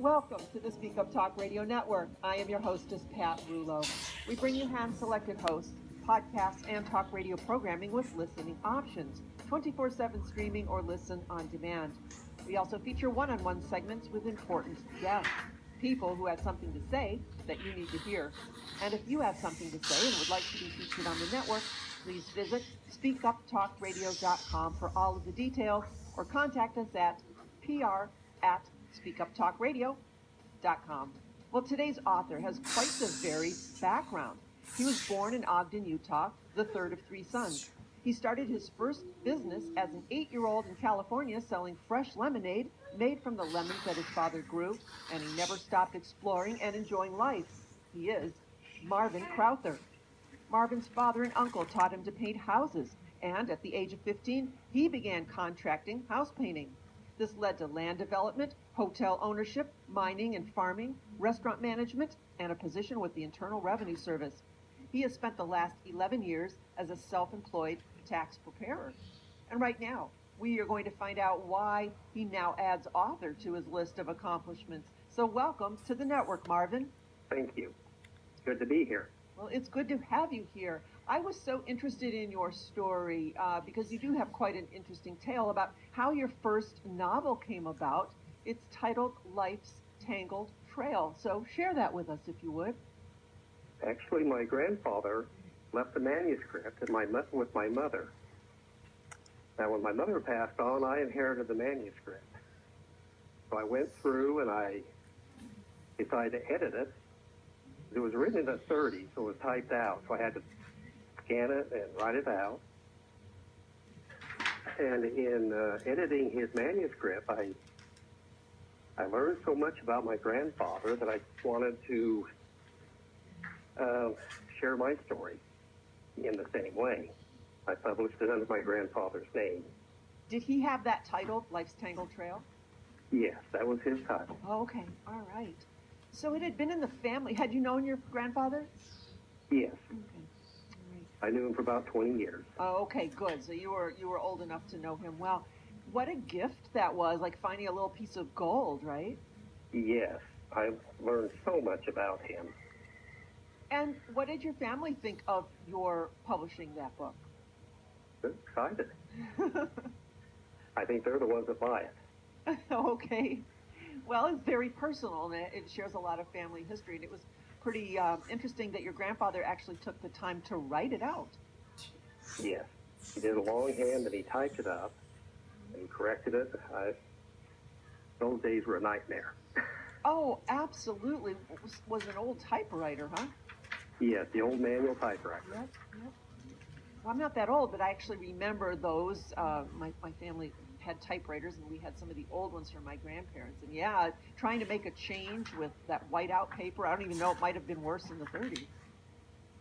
Welcome to the Speak Up Talk Radio Network. I am your hostess, Pat Rulo. We bring you hand-selected hosts, podcasts, and talk radio programming with listening options, 24/7 streaming or listen on demand. We also feature one-on-one segments with important guests, people who have something to say that you need to hear. And if you have something to say and would like to be featured on the network, please visit speakuptalkradio.com for all of the details or contact us at pr@speakuptalkradio.com. Well, today's author has quite the varied background. He was born in Ogden, Utah, the third of three sons. He started his first business as an 8-year-old in California selling fresh lemonade made from the lemons that his father grew, and he never stopped exploring and enjoying life. He is Marvin Crowther. Marvin's father and uncle taught him to paint houses, and at the age of 15, he began contracting house painting. This led to land development, hotel ownership, mining and farming, restaurant management, and a position with the Internal Revenue Service. He has spent the last 11 years as a self-employed tax preparer. And right now, we are going to find out why he now adds author to his list of accomplishments. So welcome to the network, Marvin. Thank you. Good to be here. Well, it's good to have you here. I was so interested in your story because you do have quite an interesting tale about how your first novel came about. It's titled Life's Tangled Trail. So share that with us, if you would. Actually, my grandfather left the manuscript with my mother. Now, when my mother passed on, I inherited the manuscript. So I went through and I decided to edit it. It was written in the 30s, so it was typed out. So I had to scan it and write it out. And in editing his manuscript, I learned so much about my grandfather that I wanted to share my story in the same way. I published it under my grandfather's name. Did he have that title, Life's Tangled Trail? Yes, that was his title. Oh, okay, all right. So it had been in the family. Had you known your grandfather? Yes. Okay. All right. I knew him for about 20 years. Oh, okay, good. So you were old enough to know him well. What a gift that was, like finding a little piece of gold, right? Yes, I learned so much about him. And what did your family think of your publishing that book? They're excited. I think they're the ones that buy it. Okay. Well, it's very personal, and it shares a lot of family history, and it was pretty interesting that your grandfather actually took the time to write it out. Yes. He did a longhand, and he typed it up, and corrected it. Those days were a nightmare. Oh, absolutely. Was an old typewriter, huh? Yes, the old manual typewriter. Yep. Well, I'm not that old, but I actually remember those. My family had typewriters, and we had some of the old ones from my grandparents. And yeah, trying to make a change with that whiteout paper, I don't even know, it might have been worse in the 30s.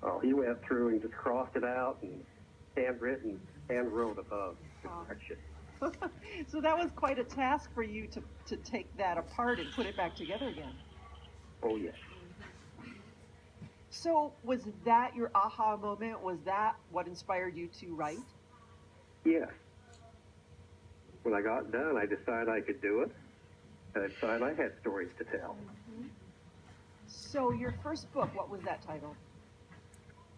Oh, he went through and just crossed it out and hand wrote above the correction. So that was quite a task for you to take that apart and put it back together again. Oh, yes. So was that your aha moment? Was that what inspired you to write? Yes. When I got done, I decided I could do it. And I decided I had stories to tell. Mm-hmm. So your first book, what was that title?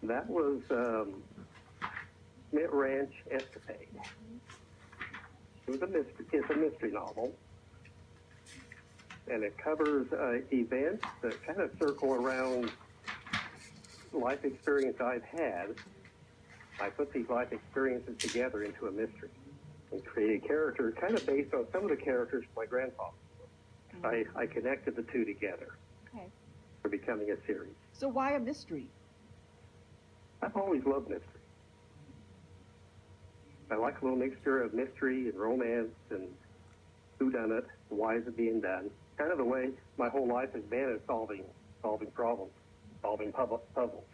That was Smith Ranch Escapade. It's a mystery novel. And it covers events that kind of circle around life experience I've had. I put these life experiences together into a mystery and create a character kind of based on some of the characters from my grandfather. Mm-hmm. I connected the two together. Okay. For becoming a series. So why a mystery? I've always loved mystery. I like a little mixture of mystery and romance and whodunit, why is it being done. Kind of the way my whole life has been is solving problems, solving puzzles.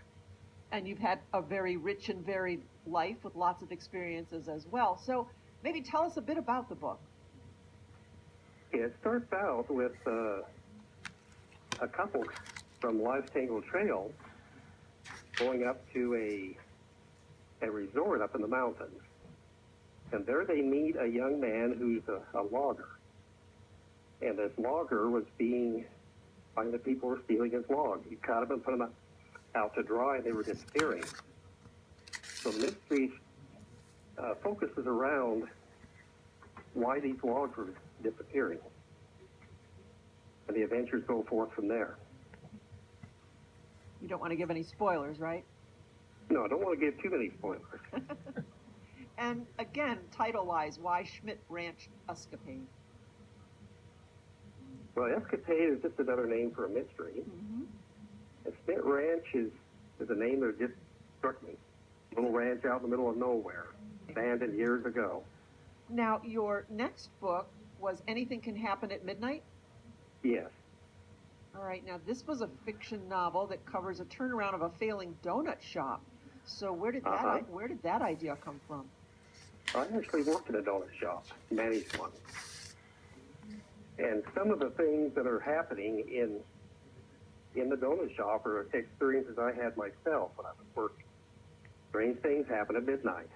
And you've had a very rich and varied life with lots of experiences as well. So maybe tell us a bit about the book. Yeah, it starts out with a couple from Life's Tangled Trail going up to a resort up in the mountains. And there they meet a young man who's a logger. And this logger was finding that people were stealing his logs. He caught them and put them out to dry, and they were disappearing. So the mystery focuses around why these logs were disappearing. And the adventures go forth from there. You don't want to give any spoilers, right? No, I don't want to give too many spoilers. And again, title-wise, why Schmidt Ranch Escapade? Well, Escapade is just another name for a mystery. Mm-hmm. And Schmidt Ranch is a name that just struck me. A little ranch out in the middle of nowhere, abandoned years ago. Now, your next book was Anything Can Happen at Midnight? Yes. All right, now this was a fiction novel that covers a turnaround of a failing donut shop. So where did that idea come from? I actually worked in a donut shop, managed one. And some of the things that are happening in the donut shop are experiences I had myself when I was working. Strange things happen at midnight,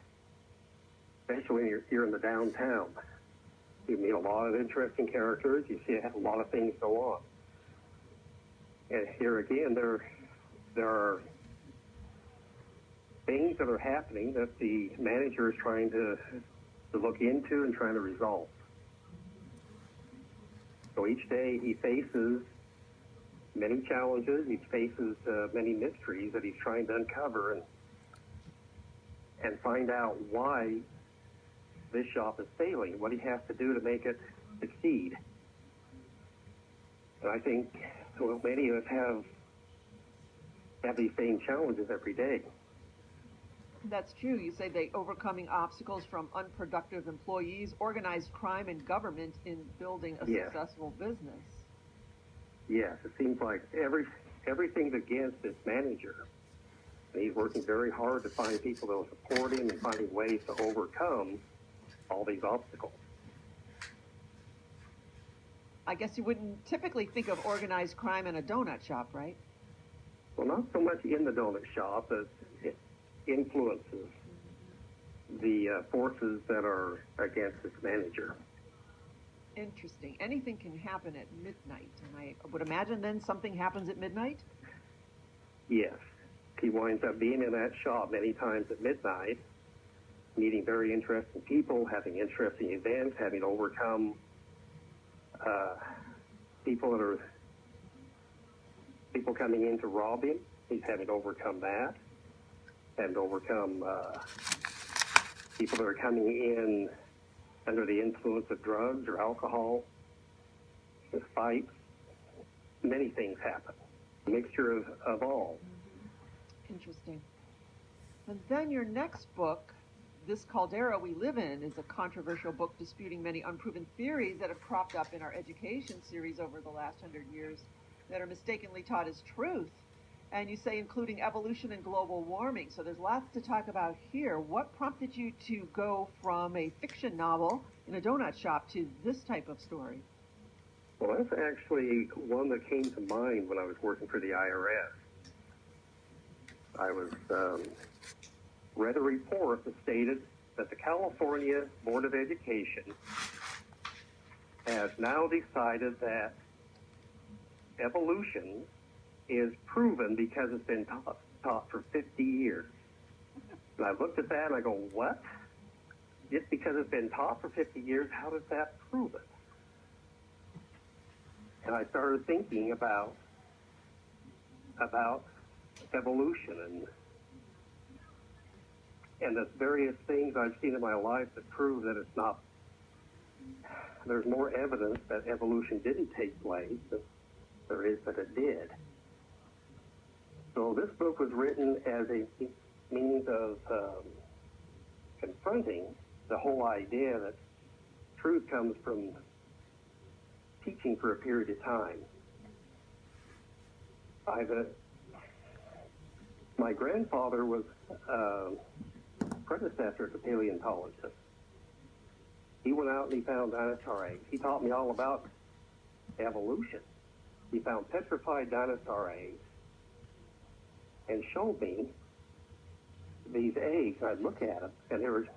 especially when you're in the downtown. You meet a lot of interesting characters. You see a lot of things go on. And here again, there are things that are happening that the manager is trying to look into and trying to resolve. So each day he faces many challenges. He faces many mysteries that he's trying to uncover and find out why this shop is failing, what he has to do to make it succeed. And I think many of us have these same challenges every day. That's true. You say they overcoming obstacles from unproductive employees, organized crime, and government in building a successful business. Yes, it seems like everything's against this manager. And he's working very hard to find people that will support him and finding ways to overcome all these obstacles. I guess you wouldn't typically think of organized crime in a donut shop, right? Well, not so much in the donut shop as it influences the forces that are against this manager. Interesting. Anything can happen at midnight. And I would imagine then something happens at midnight? Yes. He winds up being in that shop many times at midnight, meeting very interesting people, having interesting events, having to overcome people coming in to rob him. He's having to overcome that, and overcome people that are coming in under the influence of drugs or alcohol. There's fights. Many things happen. A mixture of all. Interesting. And then your next book, This Caldera We Live In, is a controversial book disputing many unproven theories that have cropped up in our education series over the last 100 years that are mistakenly taught as truth. And you say including evolution and global warming. So there's lots to talk about here. What prompted you to go from a fiction novel in a donut shop to this type of story? Well, that's actually one that came to mind when I was working for the IRS. I read a report that stated that the California Board of Education has now decided that evolution is proven because it's been taught for 50 years. And I looked at that and I go, what? Just because it's been taught for 50 years, how does that prove it? And I started thinking about evolution and the various things I've seen in my life that prove that it's not. There's more evidence that evolution didn't take place than there is that it did. So this book was written as a means of confronting the whole idea that truth comes from teaching for a period of time. My grandfather was predecessor to paleontologist. He went out and he found dinosaur eggs. He taught me all about evolution. He found petrified dinosaur eggs and showed me these eggs. I'd look at them, and they were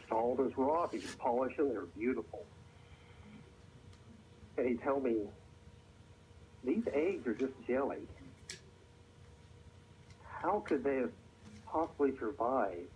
solid as rock. You could polish them. They were beautiful. and he'd tell me, these eggs are just jelly. How could they have possibly survived